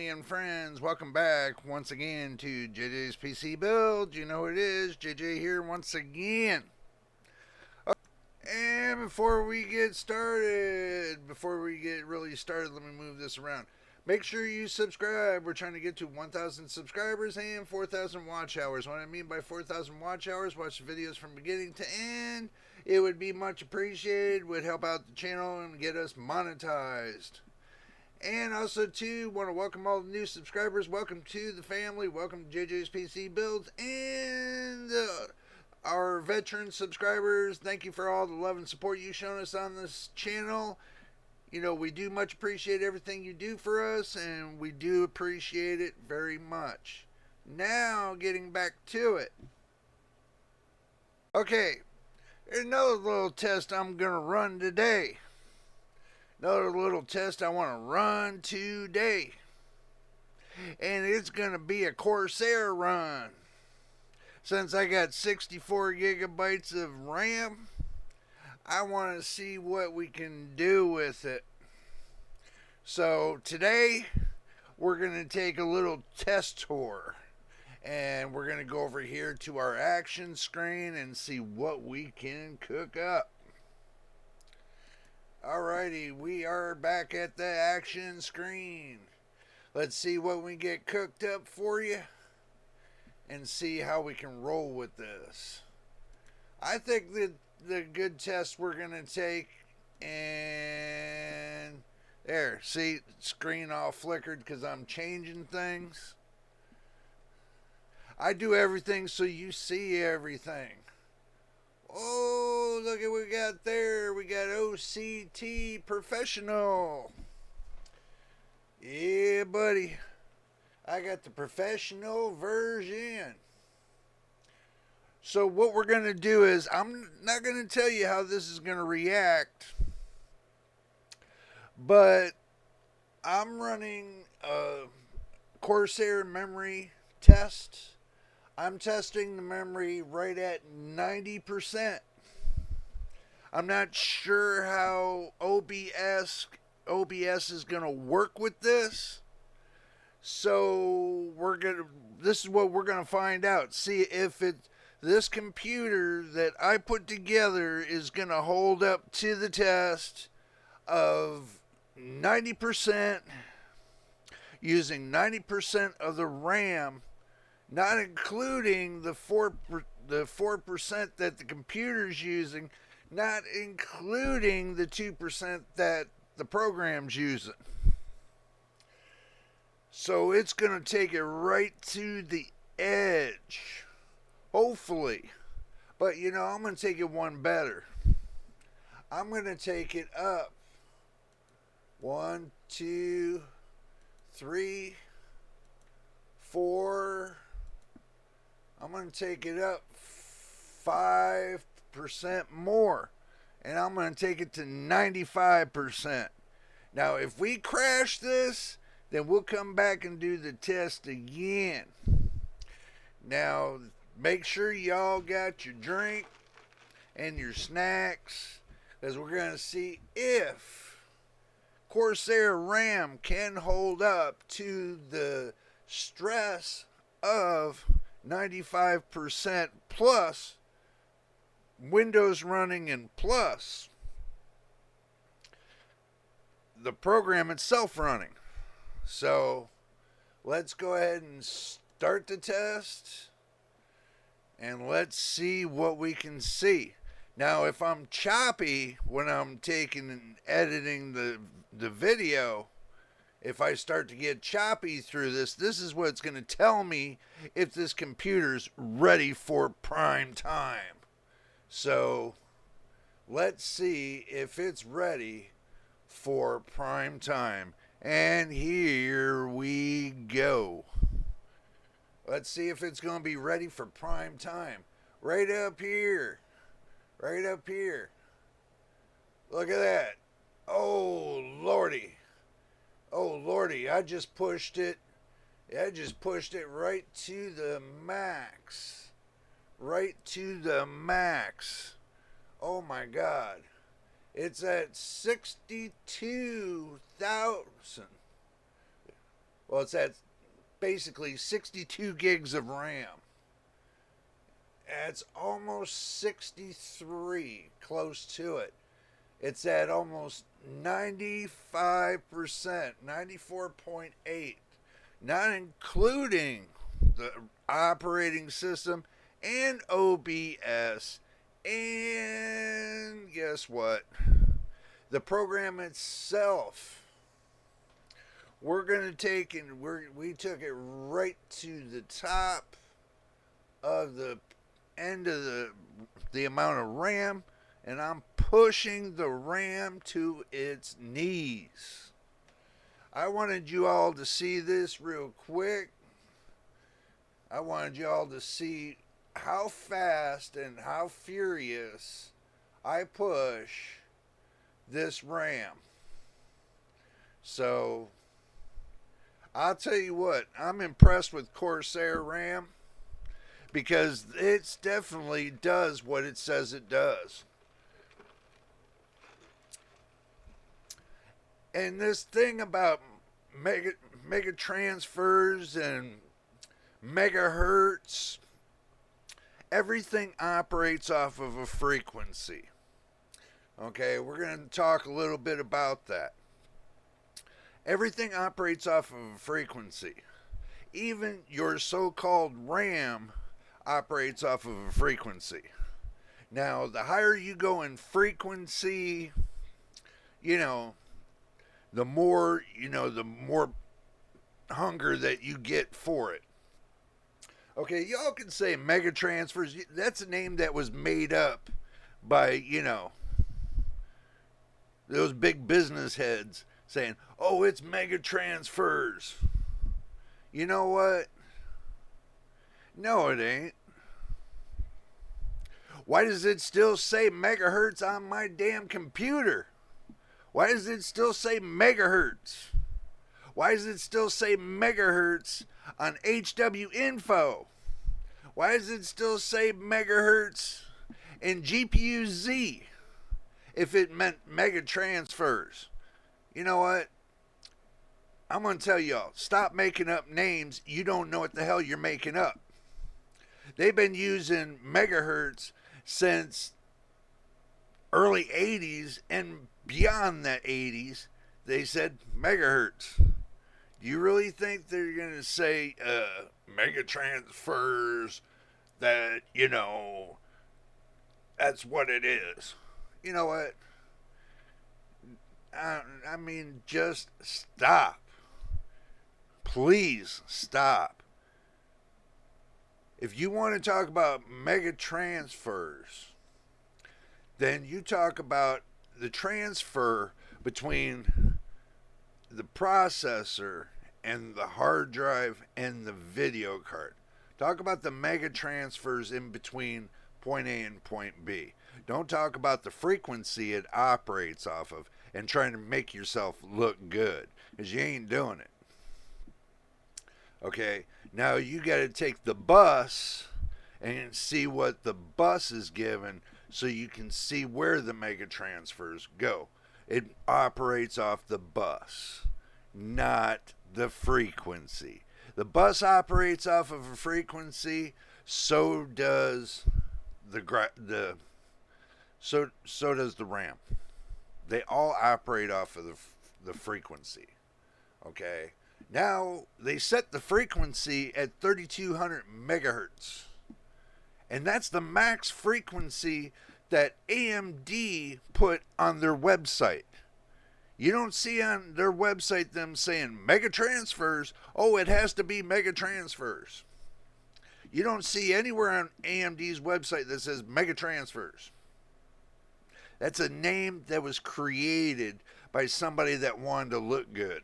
family and friends, welcome back once again to JJ's PC Build. You know what it is, JJ here once again. And before we get really started, let me move this around. Make sure you subscribe. We're trying to get to 1,000 subscribers and 4,000 watch hours. What I mean by 4,000 watch hours, watch the videos from beginning to end. It would be much appreciated, would help out the channel and get us monetized. And also, too, want to welcome all the new subscribers. Welcome to the family. Welcome to JJ's PC Builds. And our veteran subscribers, thank you for all the love and support you've shown us on this channel. You know, we do much appreciate everything you do for us, and we do appreciate it very much. Now, getting back to it. Okay, another little test I'm going to run today. Another little test I want to run today. And it's going to be a Corsair run. Since I got 64 gigabytes of RAM, I want to see what we can do with it. So today, we're going to take a little test tour. And we're going to go over here to our action screen and see what we can cook up. Alrighty, we are back at the action screen. Let's see what we get cooked up for you and see how we can roll with this. I think that the good test we're going to take, and there, see, screen all flickered because I'm changing things. I do everything so you see everything. Oh, look at what we got there. We got OCT Professional. Yeah, buddy. I got the professional version. So what we're going to do is, I'm not going to tell you how this is going to react, but I'm running a Corsair memory test. I'm testing the memory right at 90%. I'm not sure how OBS is going to work with this. So this is what we're going to find out. See if this computer that I put together is going to hold up to the test of 90% using 90% of the RAM, not including the 4% that the computer's using, not including the 2% that the program's using. So it's going to take it right to the edge, hopefully. But you know, I'm going to take it one better. I'm going to take it up 1, 2, 3, 4. I'm going to take it up 5% more. And I'm going to take it to 95%. Now, if we crash this, then we'll come back and do the test again. Now, make sure y'all got your drink and your snacks, because we're going to see if Corsair RAM can hold up to the stress of 95% plus Windows running and plus the program itself running. So let's go ahead and start the test and let's see what we can see. Now, if I'm choppy when I'm taking and editing the video, if I start to get choppy through this is what it's going to tell me if this computer's ready for prime time. So let's see if it's ready for prime time. And here we go. Let's see if it's going to be ready for prime time. Right up here. Right up here. Look at that. Oh, Lordy. Oh, Lordy. I just pushed it right to the max. Right to the max. Oh, my God. It's at 62,000. Well, it's at basically 62 gigs of RAM. It's almost 63, close to it. It's at almost 95%, 94.8, not including the operating system and OBS. And guess what? The program itself, we're going to take and we took it right to the top of the end of the amount of RAM, and I'm pushing the RAM to its knees. I wanted you all to see this real quick. I wanted you all to see how fast and how furious I push this RAM. So, I'll tell you what, I'm impressed with Corsair RAM because it definitely does what it says it does. And this thing about mega transfers and megahertz, everything operates off of a frequency. Okay, we're going to talk a little bit about that. Everything operates off of a frequency. Even your so-called RAM operates off of a frequency. Now, the higher you go in frequency, the more hunger that you get for it. Okay, y'all can say mega transfers. That's a name that was made up by, those big business heads saying, oh, it's mega transfers. You know what? No, it ain't. Why does it still say megahertz on my damn computer? Why does it still say megahertz? Why does it still say megahertz on HW Info? Why does it still say megahertz in GPU Z if it meant mega transfers? You know what? I'm going to tell y'all, stop making up names. You don't know what the hell you're making up. They've been using megahertz since early 80s, and beyond that 80s, they said megahertz. Do you really think they're going to say mega transfers that, that's what it is? You know what? I mean, just stop. Please stop. If you want to talk about mega transfers, then you talk about the transfer between the processor and the hard drive and the video card. Talk about the mega transfers in between point A and point B. Don't talk about the frequency it operates off of and trying to make yourself look good, because you ain't doing it. Okay, now you got to take the bus and see what the bus is given so you can see where the mega transfers go. It operates off the bus, not the frequency. The bus operates off of a frequency, so does so does the RAM. They all operate off of the frequency. Okay? Now, they set the frequency at 3200 megahertz. And that's the max frequency that AMD put on their website. You don't see on their website them saying mega transfers. Oh, it has to be mega transfers. You don't see anywhere on AMD's website that says mega transfers. That's a name that was created by somebody that wanted to look good.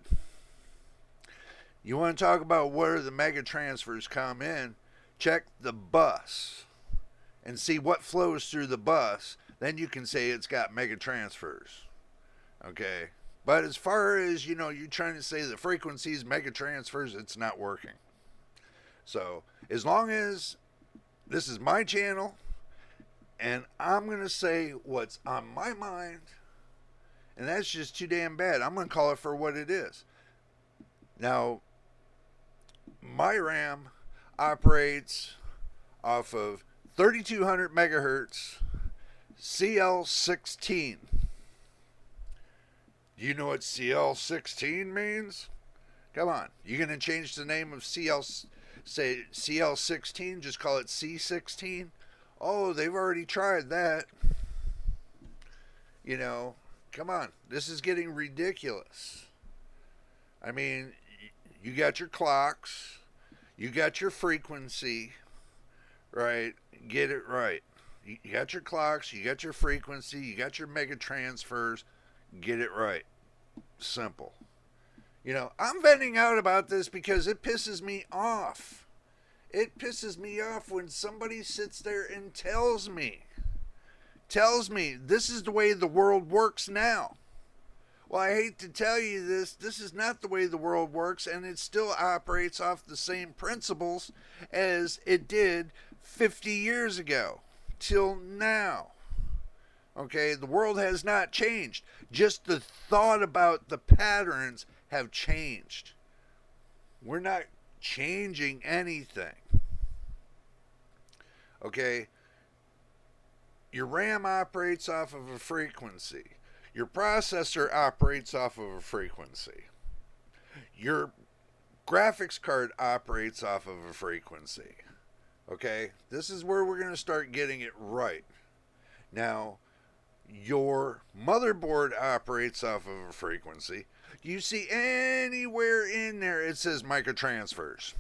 You want to talk about where the mega transfers come in? Check the bus and see what flows through the bus. Then you can say it's got mega transfers. Okay? But as far as, you're trying to say the frequencies, mega transfers, it's not working. So, as long as this is my channel, and I'm going to say what's on my mind, and that's just too damn bad. I'm going to call it for what it is. Now, My RAM operates off of 3200 megahertz CL16. Do you know what CL16 means? Come on. You going to change the name of say CL16, just call it C16? Oh, they've already tried that. You know, come on. This is getting ridiculous. I mean, you got your clocks, you got your frequency, right? Get it right. You got your clocks, you got your frequency, you got your mega transfers. Get it right. Simple. You know, I'm venting out about this because it pisses me off. It pisses me off when somebody sits there and tells me this is the way the world works now. Well, I hate to tell you this is not the way the world works, and it still operates off the same principles as it did 50 years ago till now. Okay, the world has not changed. Just the thought about the patterns have changed. We're not changing anything. Okay, your RAM operates off of a frequency. Your processor operates off of a frequency. Your graphics card operates off of a frequency. Okay, this is where we're going to start getting it right. Now, your motherboard operates off of a frequency. Do you see anywhere in there it says microtransfers?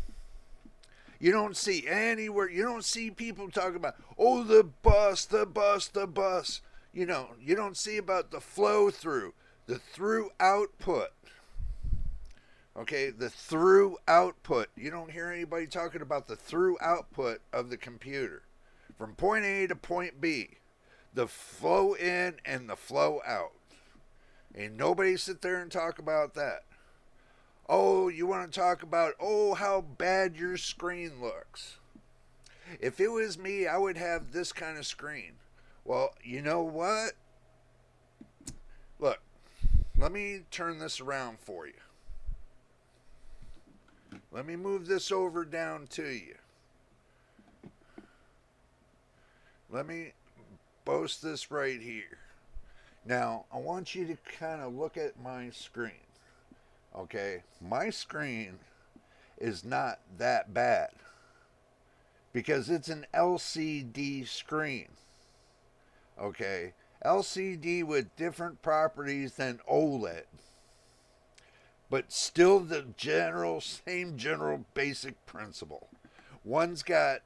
You don't see anywhere, you don't see people talking about, oh, the bus. You know, you don't see about the flow through, the through output. Okay, the through output. You don't hear anybody talking about the through output of the computer. From point A to point B. The flow in and the flow out. And nobody sit there and talk about that. Oh, you want to talk about, oh, how bad your screen looks. If it was me, I would have this kind of screen. Well, you know what? Look, let me turn this around for you. Let me move this over down to you. Let me post this right here. Now, I want you to kind of look at my screen. Okay? My screen is not that bad because it's an LCD screen. Okay? LCD with different properties than OLED. But still the same general basic principle. One's got,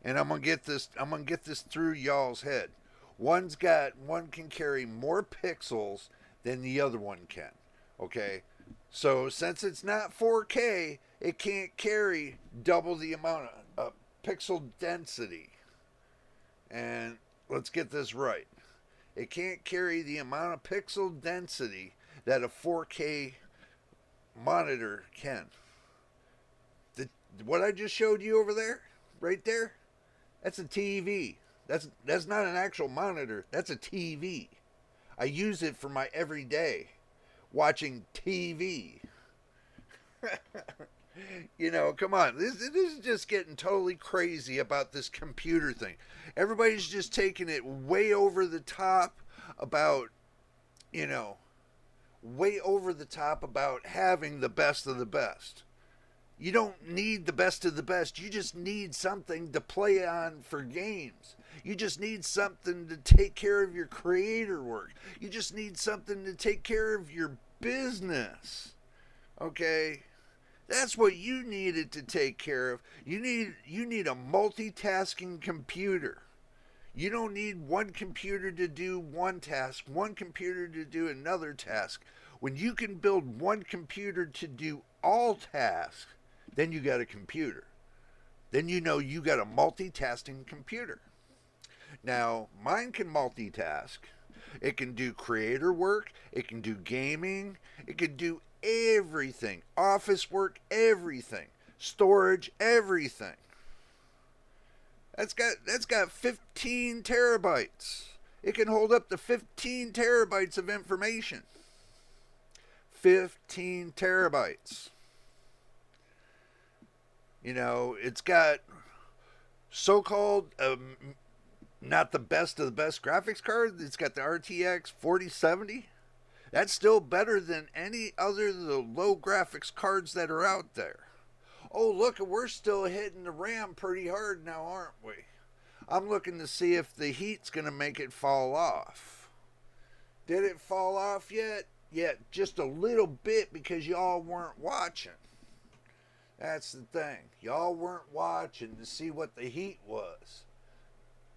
and I'm gonna get this through y'all's head. One can carry more pixels than the other one can. Okay? So since it's not 4K, it can't carry double the amount of pixel density. And let's get this right. It can't carry the amount of pixel density that a 4K monitor can. What I just showed you over there, right there, that's a TV. That's not an actual monitor. That's a TV. I use it for my everyday watching TV. You know, come on. This is just getting totally crazy about this computer thing. Everybody's just taking it way over the top about, you know, way over the top about having the best of the best. You don't need the best of the best. You just need something to play on for games. You just need something to take care of your creator work. You just need something to take care of your business. Okay? That's what you needed to take care of. You need a multitasking computer. You don't need one computer to do one task, one computer to do another task. When you can build one computer to do all tasks, then you got a computer. Then you know you got a multitasking computer. Now, mine can multitask. It can do creator work. It can do gaming. It can do everything. Office work, everything. Storage, everything. That's got 15 terabytes. It can hold up to 15 terabytes of information. 15 terabytes. You know, it's got so-called not the best of the best graphics card. It's got the RTX 4070. That's still better than any other of the low graphics cards that are out there. Oh, look, we're still hitting the RAM pretty hard now, aren't we? I'm looking to see if the heat's going to make it fall off. Did it fall off yet? Yeah, just a little bit because y'all weren't watching. That's the thing. Y'all weren't watching to see what the heat was.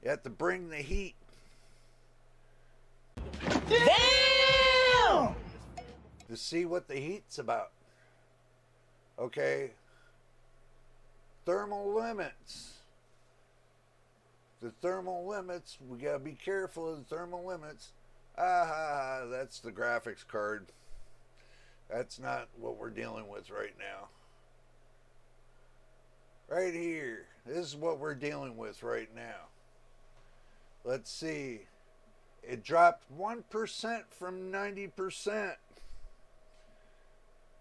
You have to bring the heat. Damn! To see what the heat's about. Okay. Thermal limits. The thermal limits, we gotta be careful of the thermal limits. That's the graphics card. That's not what we're dealing with right now. Right here. This is what we're dealing with right now. Let's see. It dropped 1% from 90%.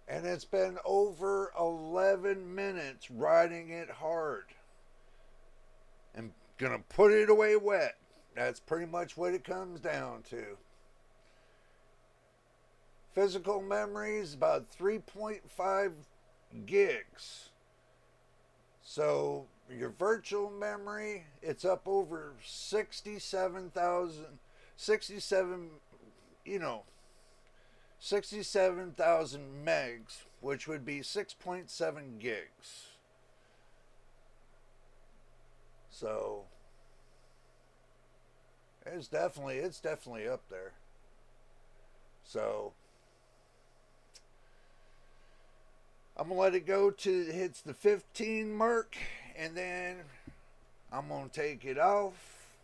And it's been over 11 minutes riding it hard. And gonna put it away wet. That's pretty much what it comes down to. Physical memory is about 3.5 gigs. So your virtual memory, it's up over 67,000 megs, which would be 6.7 gigs. So it's definitely up there. So I'm gonna let it go till it hits the 15 mark, and then I'm gonna take it off,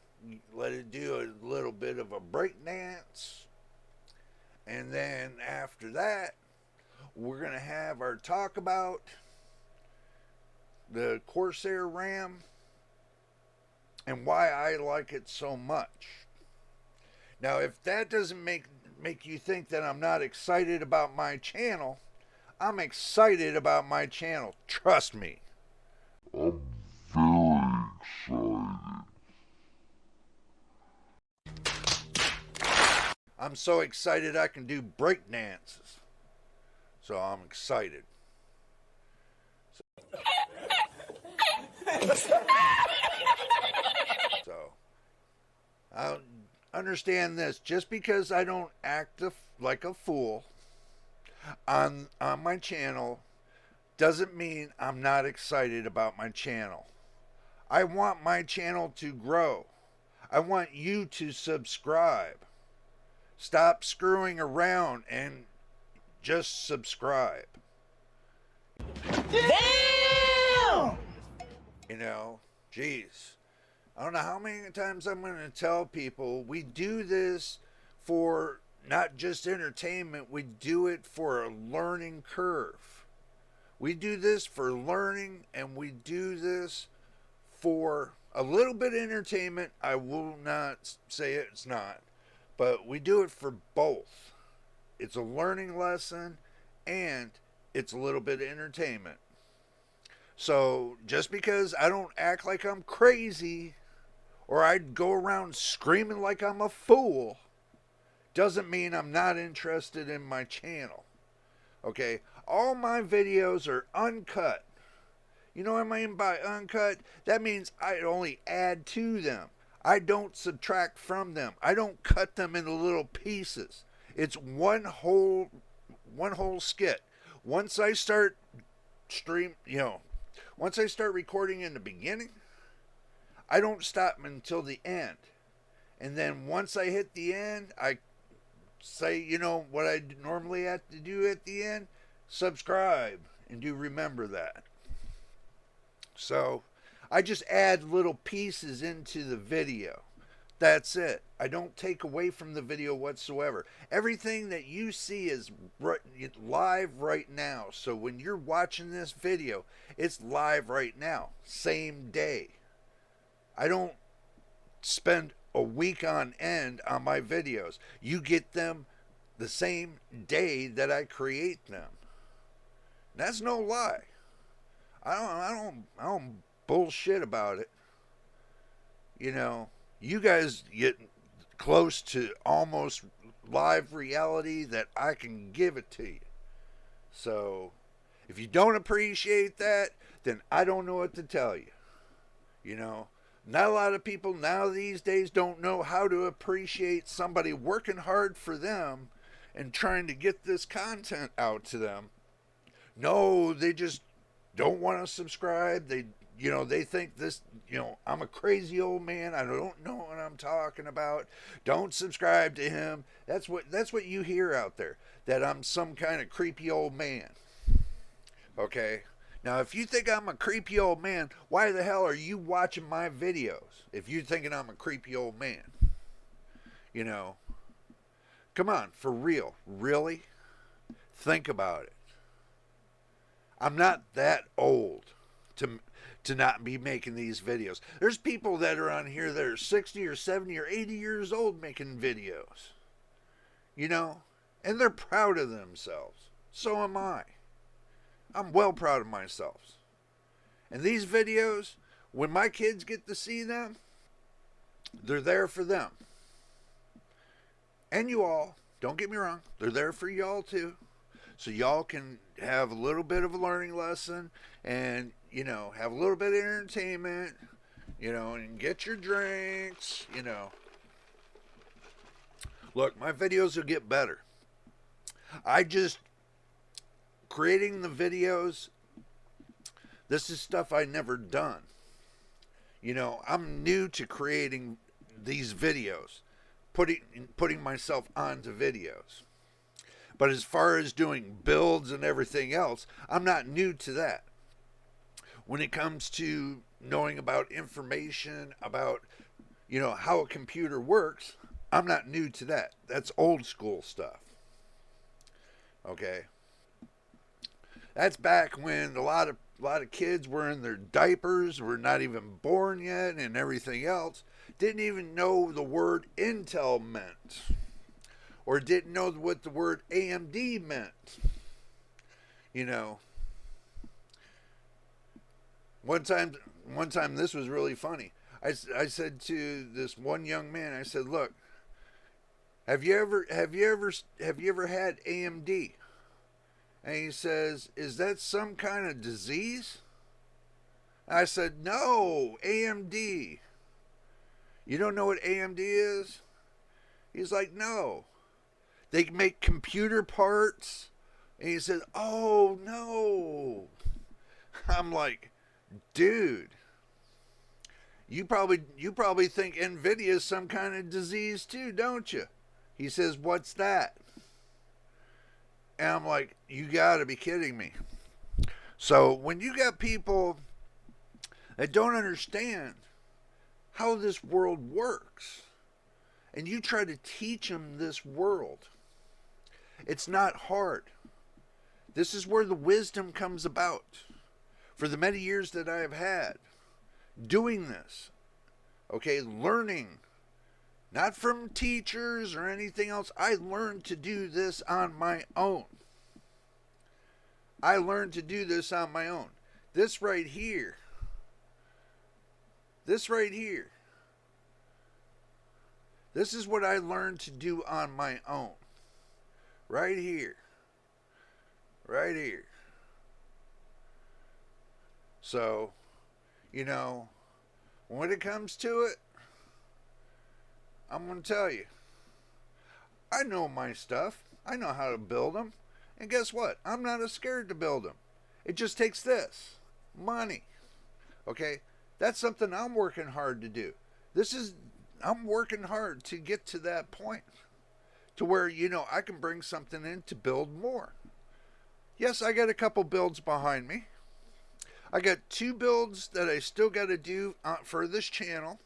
let it do a little bit of a break dance, and then after that we're gonna have our talk about the Corsair RAM and why I like it so much. Now, if that doesn't make you think that I'm not excited about my channel, I'm excited about my channel. Trust me. I'm very excited. I'm so excited I can do break dances. So I'm excited. So I understand this. Just because I don't act like a fool on my channel doesn't mean I'm not excited about my channel. I want my channel to grow. I want you to subscribe. Stop screwing around and just subscribe. Damn! You know, geez. I don't know how many times I'm going to tell people we do this for not just entertainment, we do it for a learning curve. We do this for learning, and we do this for a little bit of entertainment. I will not say it's not, but we do it for both. It's a learning lesson and it's a little bit of entertainment. So just because I don't act like I'm crazy or I'd go around screaming like I'm a fool doesn't mean I'm not interested in my channel. Okay, all my videos are uncut. You know what I mean by uncut? That means I only add to them. I don't subtract from them. I don't cut them into little pieces. It's one whole skit. Once I start once I start recording in the beginning, I don't stop until the end. And then once I hit the end, I say, what I normally have to do at the end, subscribe, and do remember that. So I just add little pieces into the video. That's it. I don't take away from the video whatsoever. Everything that you see is live right now. So when you're watching this video, it's live right now. Same day. I don't spend a week on end on my videos. You get them the same day that I create them. That's no lie. I don't bullshit about it. You know, you guys get close to almost live reality that I can give it to you. So, if you don't appreciate that, then I don't know what to tell you. You know, not a lot of people now these days don't know how to appreciate somebody working hard for them and trying to get this content out to them. No, they just don't want to subscribe. They think this, I'm a crazy old man. I don't know what I'm talking about. Don't subscribe to him. That's what you hear out there. That I'm some kind of creepy old man. Okay? Now, if you think I'm a creepy old man, why the hell are you watching my videos? If you're thinking I'm a creepy old man, you know, come on, for real, really? Think about it. I'm not that old to not be making these videos. There's people that are on here that are 60 or 70 or 80 years old making videos. You know, and they're proud of themselves. So am I. I'm well proud of myself. And these videos, when my kids get to see them, they're there for them. And you all, don't get me wrong, they're there for y'all too. So y'all can have a little bit of a learning lesson and, have a little bit of entertainment, and get your drinks, Look, my videos will get better. Creating the videos, this is stuff I never done. I'm new to creating these videos, putting myself onto videos. But as far as doing builds and everything else, I'm not new to that. When it comes to knowing about information, about, how a computer works, I'm not new to that. That's old school stuff. Okay? That's back when a lot of kids were in their diapers, were not even born yet, and everything else. Didn't even know the word Intel meant. Or didn't know what the word AMD meant. One time this was really funny. I said to this one young man, I said, "Look, have you ever had AMD?" And he says, "Is that some kind of disease?" I said, "No, AMD. You don't know what AMD is?" He's like, "No. They make computer parts." And he said, "Oh, no." I'm like, "Dude, you probably think Nvidia is some kind of disease too, don't you?" He says, "What's that?" And I'm like, "You gotta be kidding me." So when you got people that don't understand how this world works, and you try to teach them this world, it's not hard. This is where the wisdom comes about. For the many years that I have had doing this, okay, learning, not from teachers or anything else, I learned to do this on my own. This right here, this is what I learned to do on my own. Right here. So, when it comes to it, I'm going to tell you, I know my stuff. I know how to build them. And guess what? I'm not as scared to build them. It just takes this money. Okay? That's something I'm working hard to do. I'm working hard to get to that point to where, I can bring something in to build more. Yes, I got a couple builds behind me. I got 2 builds that I still got to do for this channel,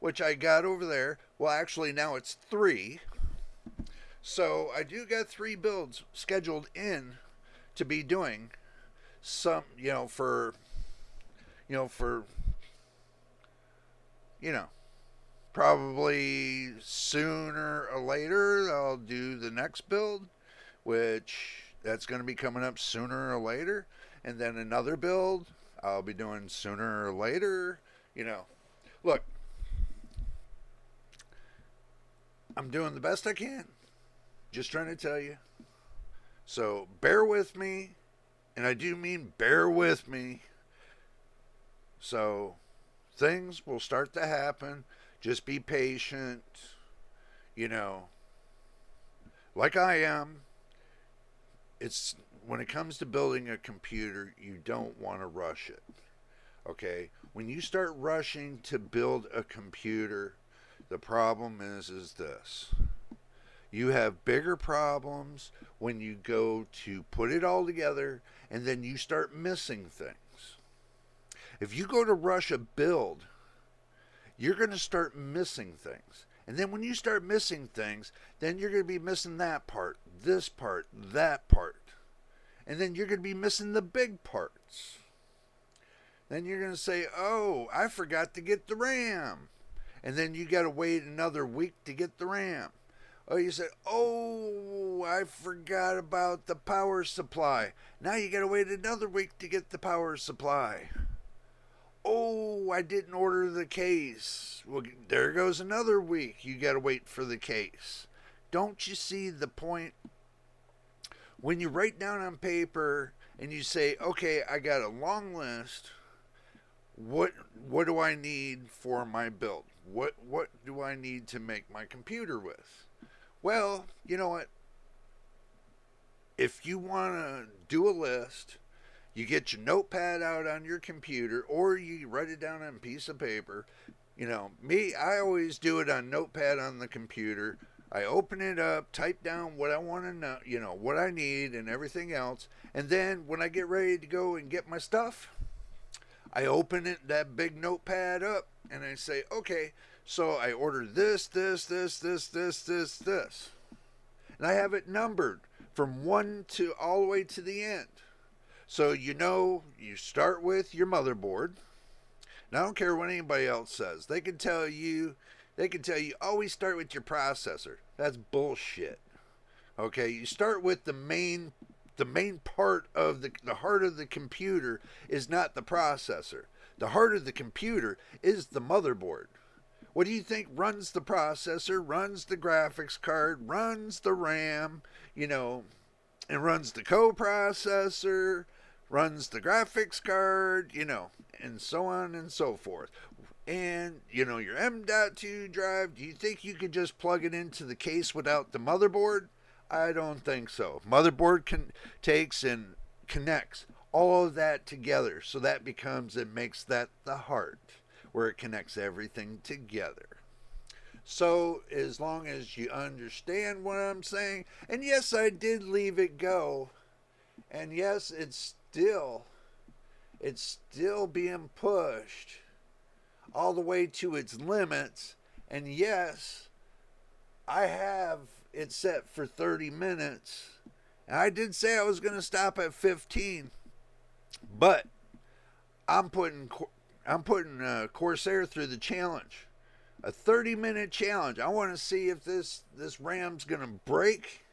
which I got over there. Well, actually, now it's 3. So I do got 3 builds scheduled in to be doing some, probably sooner or later I'll do the next build, which that's going to be coming up sooner or later. And then another build I'll be doing sooner or later. You know, look, I'm doing the best I can. Just trying to tell you. So bear with me. And I do mean bear with me. So things will start to happen. Just be patient. You know, like I am. It's when it comes to building a computer, you don't want to rush it. Okay? When you start rushing to build a computer, the problem is this. You have bigger problems when you go to put it all together and then you start missing things. If you go to rush a build, you're going to start missing things. And then when you start missing things, then you're going to be missing that part, this part, that part. And then you're going to be missing the big parts. Then you're going to say, oh, I forgot to get the RAM. And then you got to wait another week to get the RAM. Oh, you said, oh, I forgot about the power supply. Now you got to wait another week to get the power supply. Oh, I didn't order the case. Well, there goes another week. You got to wait for the case. Don't you see the point? When you write down on paper and you say, okay, I got a long list. What do I need for my build? What do I need to make my computer with? Well, you know what? If you want to do a list, you get your notepad out on your computer or you write it down on a piece of paper. You know, me, I always do it on notepad on the computer. I open it up, type down what I want to know, you know, what I need and everything else. And then when I get ready to go and get my stuff, I open it, that big notepad up, and I say, okay, so I order this. And I have it numbered from 1 to all the way to the end. So you know, you start with your motherboard. And I don't care what anybody else says. They can tell you, always start with your processor. That's bullshit. Okay, you start with the main part of the heart of the computer is not the processor. The heart of the computer is the motherboard. What do you think runs the processor, runs the graphics card, runs the RAM, you know, and runs the coprocessor, runs the graphics card, you know, and so on and so forth. And, you know, your M.2 drive, do you think you could just plug it into the case without the motherboard? I don't think so. Motherboard takes and connects all of that together. So that makes that the heart where it connects everything together. So as long as you understand what I'm saying, and yes, I did leave it go, and yes, it's still being pushed all the way to its limits, and yes, I have it set for 30 minutes. And I did say I was going to stop at 15, but I'm putting Corsair through the challenge, a 30-minute challenge. I want to see if this RAM's going to break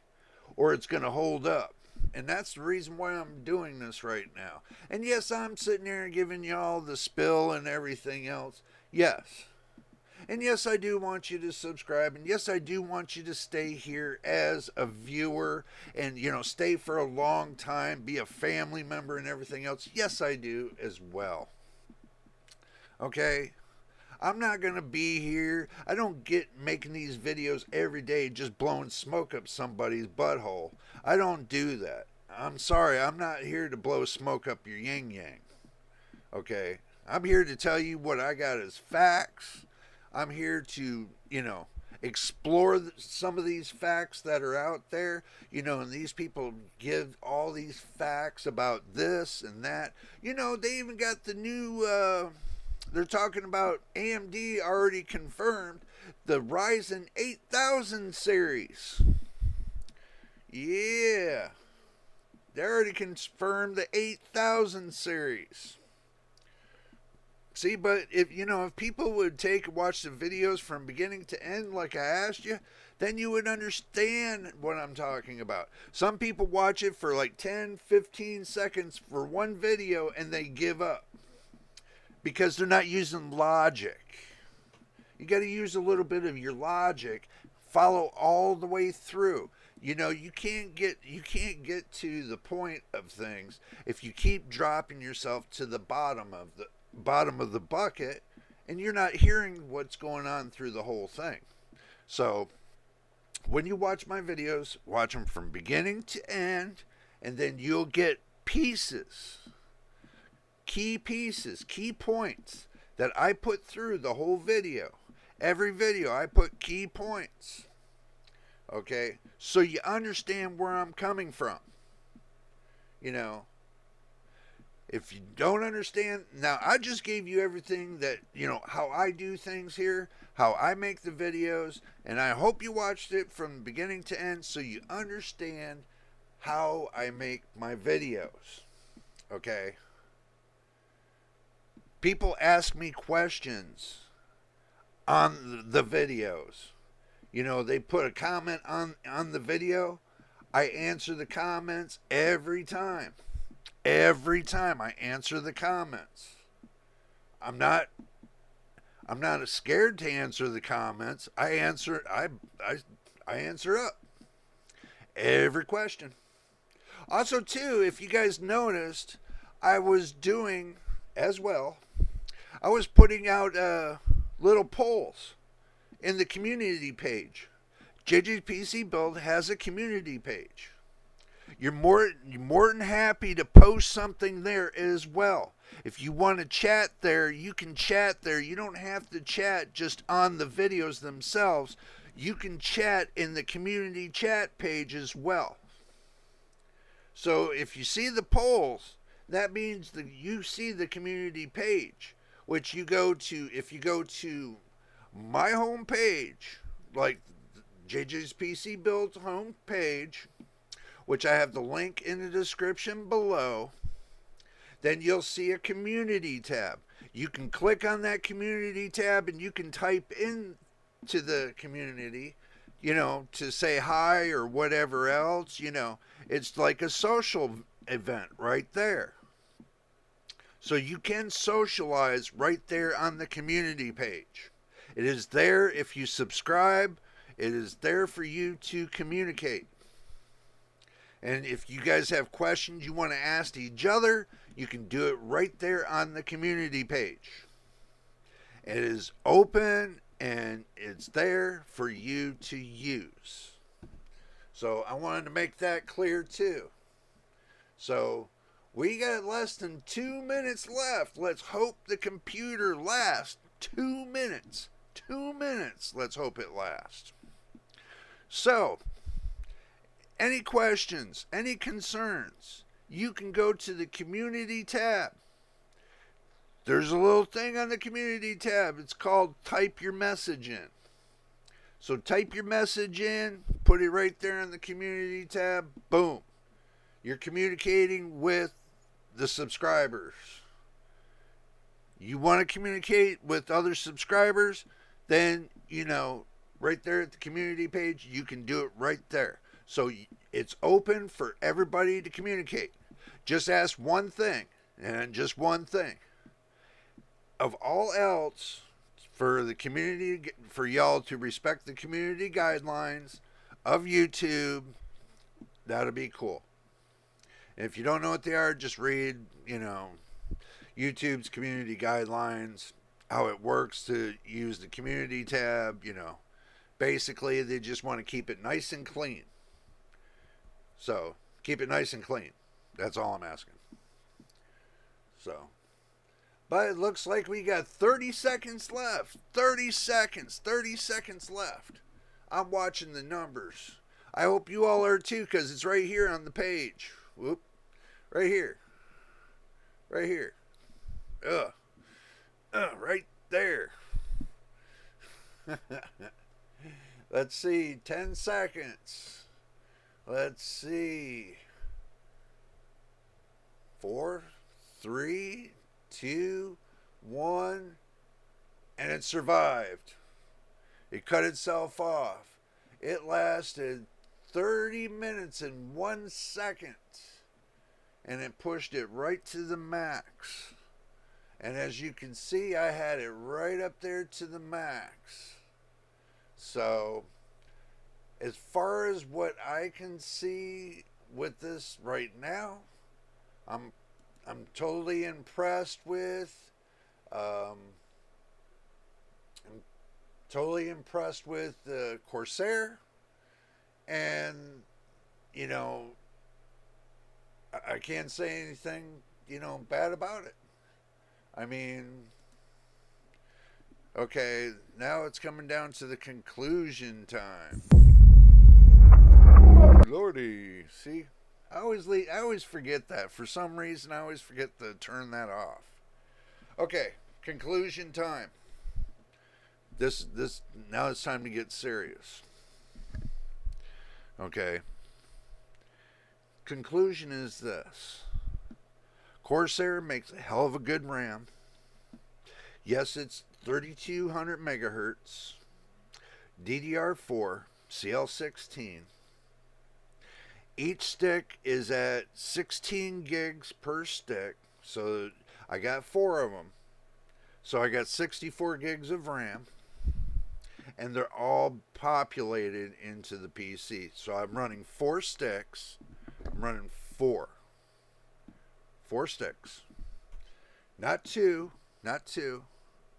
or it's going to hold up. And that's the reason why I'm doing this right now. And yes, I'm sitting here giving y'all the spill and everything else. Yes. And yes, I do want you to subscribe. And yes, I do want you to stay here as a viewer and, you know, stay for a long time, be a family member and everything else. Yes, I do as well. Okay? I'm not going to be here. I don't get making these videos every day just blowing smoke up somebody's butthole. I don't do that. I'm sorry. I'm not here to blow smoke up your yin-yang. Okay? I'm here to tell you what I got as facts. I'm here to, you know, explore some of these facts that are out there. You know, and these people give all these facts about this and that. You know, they even got the new... they're talking about AMD already confirmed the Ryzen 8000 series. Yeah. They already confirmed the 8000 series. See, but if people would watch the videos from beginning to end like I asked you, then you would understand what I'm talking about. Some people watch it for like 10, 15 seconds for one video and they give up. because they're not using logic. You got to use a little bit of your logic, follow all the way through. You can't get to the point of things if you keep dropping yourself to the bottom of the bucket and you're not hearing what's going on through the whole thing. So, when you watch my videos, watch them from beginning to end, and then you'll get pieces, key points that I put through the whole video. Every video, I put key points. Okay? So you understand where I'm coming from. If you don't understand, now I just gave you everything that, how I do things here, how I make the videos, and I hope you watched it from beginning to end so you understand how I make my videos. Okay? People ask me questions on the videos. They put a comment on the video. I answer the comments every time. Every time I answer the comments. I'm not scared to answer the comments. I answer up every question. Also too, if you guys noticed, I was doing as well. I was putting out little polls in the community page. JJPC Build has a community page. You're more than happy to post something there as well. If you want to chat there, you can chat there. You don't have to chat just on the videos themselves. You can chat in the community chat page as well. So if you see the polls, that means that you see the community page, which you go to. If you go to my home page, like JJ's PC Build's home page, which I have the link in the description below, then you'll see a community tab. You can click on that community tab and you can type in to the community, to say hi or whatever else, It's like a social event right there. So you can socialize right there on the community page. It is there if you subscribe. It is there for you to communicate. And if you guys have questions you want to ask each other, you can do it right there on the community page. It is open and it's there for you to use. So I wanted to make that clear too. So we got less than 2 minutes left. Let's hope the computer lasts 2 minutes. 2 minutes. Let's hope it lasts. So, any questions, any concerns, you can go to the community tab. There's a little thing on the community tab. It's called type your message in. So type your message in, put it right there in the community tab. Boom. You're communicating with the subscribers. You want to communicate with other subscribers, then, right there at the community page, you can do it right there. So it's open for everybody to communicate. Just ask one thing, and just one thing. Of all else, for the community, for y'all to respect the community guidelines of YouTube, that'll be cool. And if you don't know what they are, just read, YouTube's community guidelines, how it works to use the community tab, Basically, they just want to keep it nice and clean. So, keep it nice and clean. That's all I'm asking. So, but it looks like we got 30 seconds left. 30 seconds. 30 seconds left. I'm watching the numbers. I hope you all are too, because it's right here on the page. Whoop. Right here. Right here. Right there. Let's see. 10 seconds. Let's see. 4, 3, 2, 1. And it survived. It cut itself off. It lasted 30 minutes and 1 second. And it pushed it right to the max. And as you can see, I had it right up there to the max. So, as far as what I can see with this right now, I'm I'm totally impressed with. Um, I'm totally impressed with the Corsair, and you know, I can't say anything bad about it. I mean, okay, now it's coming down to the conclusion time. Lordy, see, I always forget that. For some reason, I always forget to turn that off. Okay, conclusion time. This now it's time to get serious. Okay. Conclusion is this. Corsair makes a hell of a good RAM. Yes, it's 3200 megahertz, DDR4, CL16. Each stick is at 16 gigs per stick, so I got 4 of them. So I got 64 gigs of RAM, and they're all populated into the PC. So I'm running 4 sticks. I'm running 4 sticks. Not 2, not 2,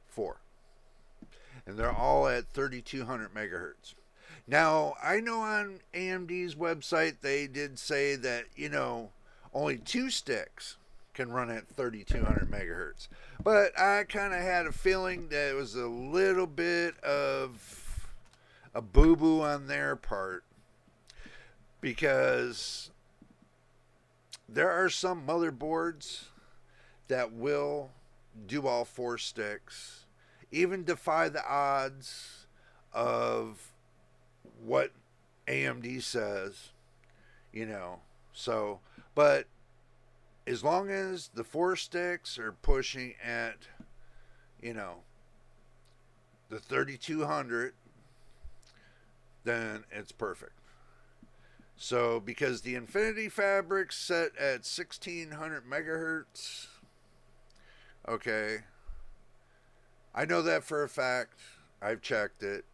4. And they're all at 3200 megahertz. Now, I know on AMD's website they did say that, only 2 sticks can run at 3200 megahertz. But I kind of had a feeling that it was a little bit of a boo-boo on their part, because there are some motherboards that will do all 4 sticks, even defy the odds of what AMD says, So, but as long as the 4 sticks are pushing at, the 3200, then it's perfect. So, because the Infinity Fabric's set at 1600 megahertz, okay, I know that for a fact. I've checked it.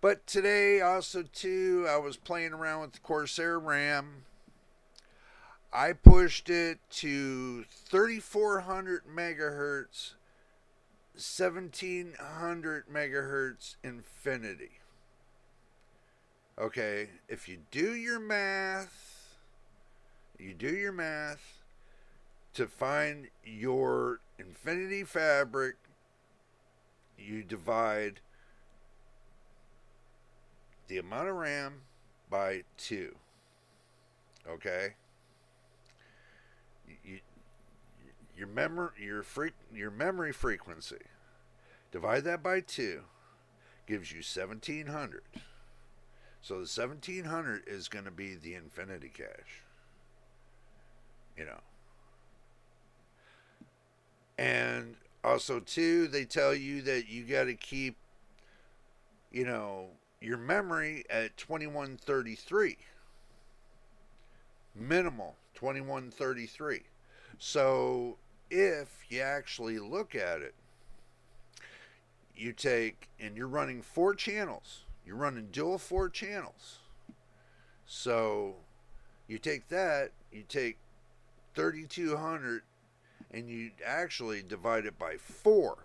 But today, also, too, I was playing around with the Corsair RAM. I pushed it to 3400 megahertz, 1700 megahertz Infinity. Okay, if you do your math to find your Infinity Fabric, you divide the amount of RAM by 2. Okay? Your memory frequency, divide that by 2, gives you 1700. So the 1700 is going to be the Infinity cache. And also, too, they tell you that you got to keep, your memory at 2133. Minimal 2133. So if you actually look at it, you take, and you're running 4 channels. You're running dual 4 channels. So you take that, you take 3200, and you actually divide it by 4,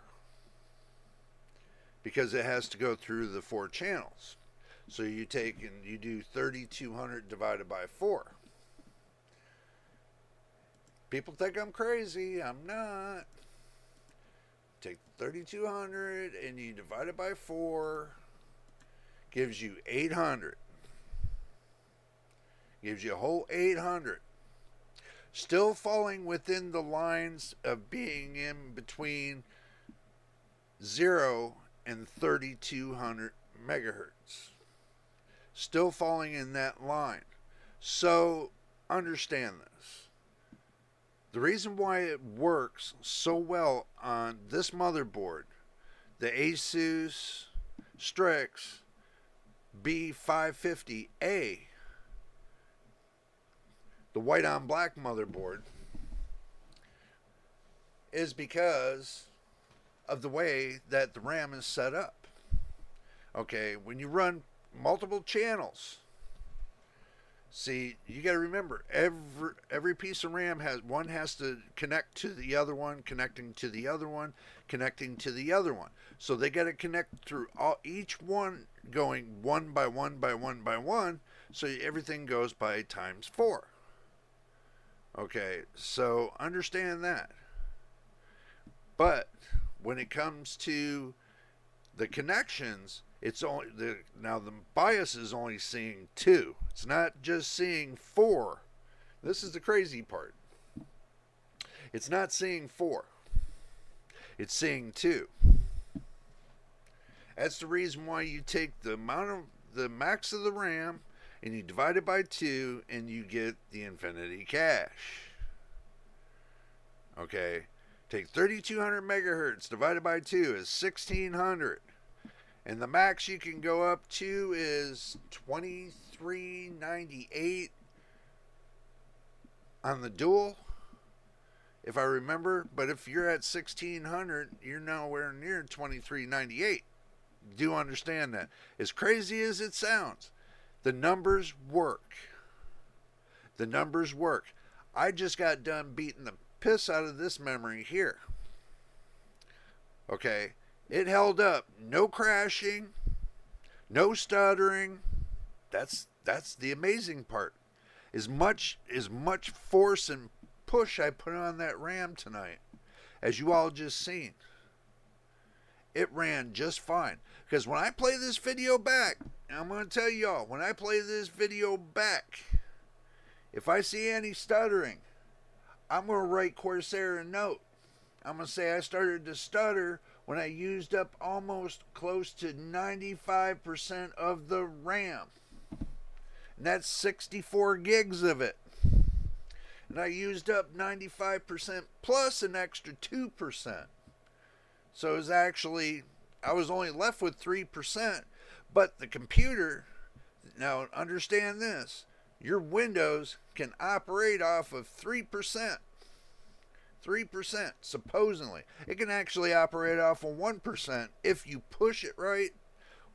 because it has to go through the 4 channels. So you take and you do 3200 divided by 4. People think I'm crazy. I'm not. Take 3200 and you divide it by 4. Gives you 800. Gives you a whole 800. Still falling within the lines of being in between 0 and 3200 megahertz. Still falling in that line. So understand this. The reason why it works so well on this motherboard, the Asus Strix B550A, the white on black motherboard, is because of the way that the RAM is set up. Okay, when you run multiple channels, see, you got to remember every piece of RAM has to connect to the other one, connecting to the other one, connecting to the other one. So they got to connect through each one, going one by one by one by one. So everything goes by times 4. Okay, so understand that. But when it comes to the connections, it's only the BIOS is only seeing 2. It's not just seeing 4. This is the crazy part. It's not seeing 4. It's seeing 2. That's the reason why you take the max of the RAM and you divide it by 2 and you get the infinity cache. Okay, take 3200 megahertz divided by 2 is 1600. And the max you can go up to is 2398 on the dual, if I remember. But if you're at 1600, you're nowhere near 2398. Do understand that. As crazy as it sounds, the numbers work. The numbers work. I just got done beating the piss out of this memory here. Okay. It held up. No crashing. No stuttering. That's the amazing part. As much force and push I put on that RAM tonight, as you all just seen, it ran just fine. Because when I play this video back, I'm going to tell y'all, when I play this video back, if I see any stuttering, I'm going to write Corsair a note. I'm going to say I started to stutter when I used up almost close to 95% of the RAM. And that's 64 gigs of it. And I used up 95% plus an extra 2%. So it was actually, I was only left with 3%. But the computer, now understand this, your Windows can operate off of 3%. 3%, supposedly. It can actually operate off of 1% if you push it right.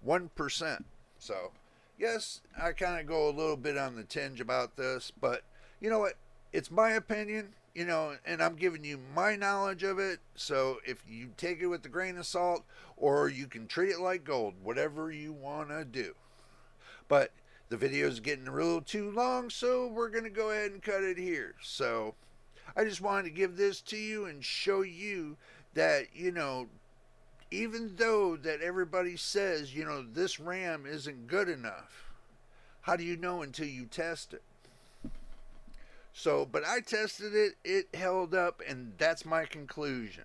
1%. So, yes, I kind of go a little bit on the tinge about this, but you know what? It's my opinion, and I'm giving you my knowledge of it. So, if you take it with a grain of salt, or you can treat it like gold, whatever you want to do. But the video is getting a little too long, so we're going to go ahead and cut it here. So, I just wanted to give this to you and show you that, even though that everybody says, this RAM isn't good enough, how do you know until you test it? So, but I tested it, it held up, and that's my conclusion.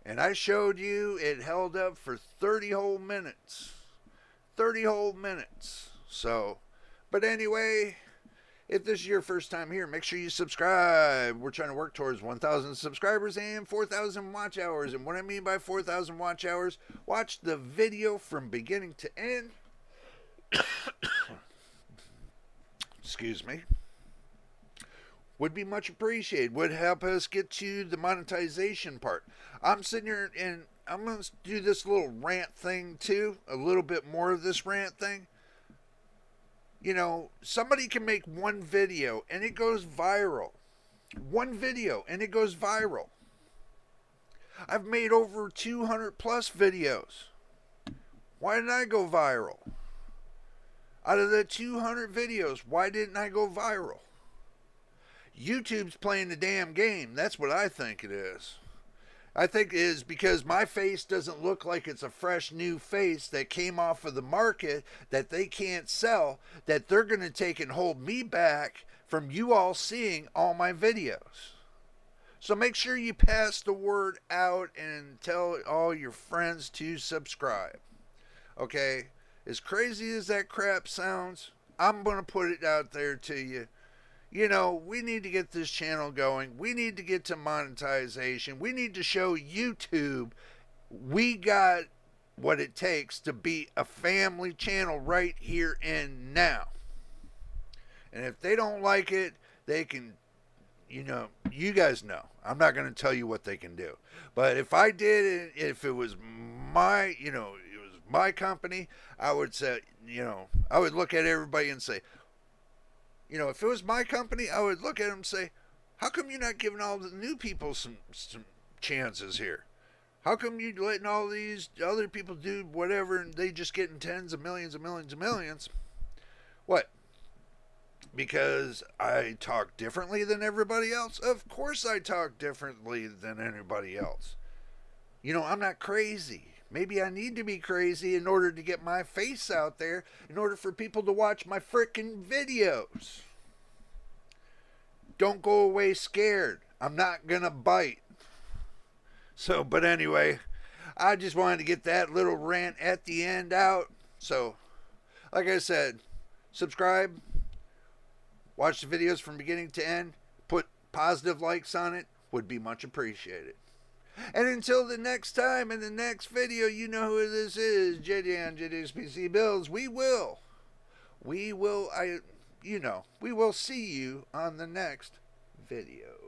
And I showed you it held up for 30 whole minutes. 30 whole minutes. So, but anyway, if this is your first time here, make sure you subscribe. We're trying to work towards 1,000 subscribers and 4,000 watch hours. And what I mean by 4,000 watch hours, watch the video from beginning to end. Excuse me. Would be much appreciated. Would help us get to the monetization part. I'm sitting here and I'm going to do this little rant thing too. A little bit more of this rant thing. Somebody can make one video and it goes viral. One video and it goes viral. I've made over 200 plus videos. Why didn't I go viral? Out of the 200 videos, why didn't I go viral? YouTube's playing the damn game. That's what I think it is. I think it is because my face doesn't look like it's a fresh new face that came off of the market that they can't sell, that they're going to take and hold me back from you all seeing all my videos. So make sure you pass the word out and tell all your friends to subscribe. Okay? As crazy as that crap sounds, I'm going to put it out there to you. We need to get this channel going. We need to get to monetization. We need to show YouTube we got what it takes to be a family channel right here and now. And if they don't like it, they can you guys know. I'm not going to tell you what they can do. But if I did, if it was it was my company, I would say, I would look at everybody and say, if it was my company, I would look at them and say, how come you're not giving all the new people some chances here? How come you letting all these other people do whatever and they just getting tens of millions and millions and millions? What? Because I talk differently than everybody else? Of course I talk differently than anybody else. I'm not crazy. Maybe I need to be crazy in order to get my face out there, in order for people to watch my frickin' videos. Don't go away scared. I'm not gonna bite. So, but anyway, I just wanted to get that little rant at the end out. So, like I said, subscribe, watch the videos from beginning to end, put positive likes on it, would be much appreciated. And until the next time in the next video, you know who this is, JD on JD's PC Builds. We will see you on the next video.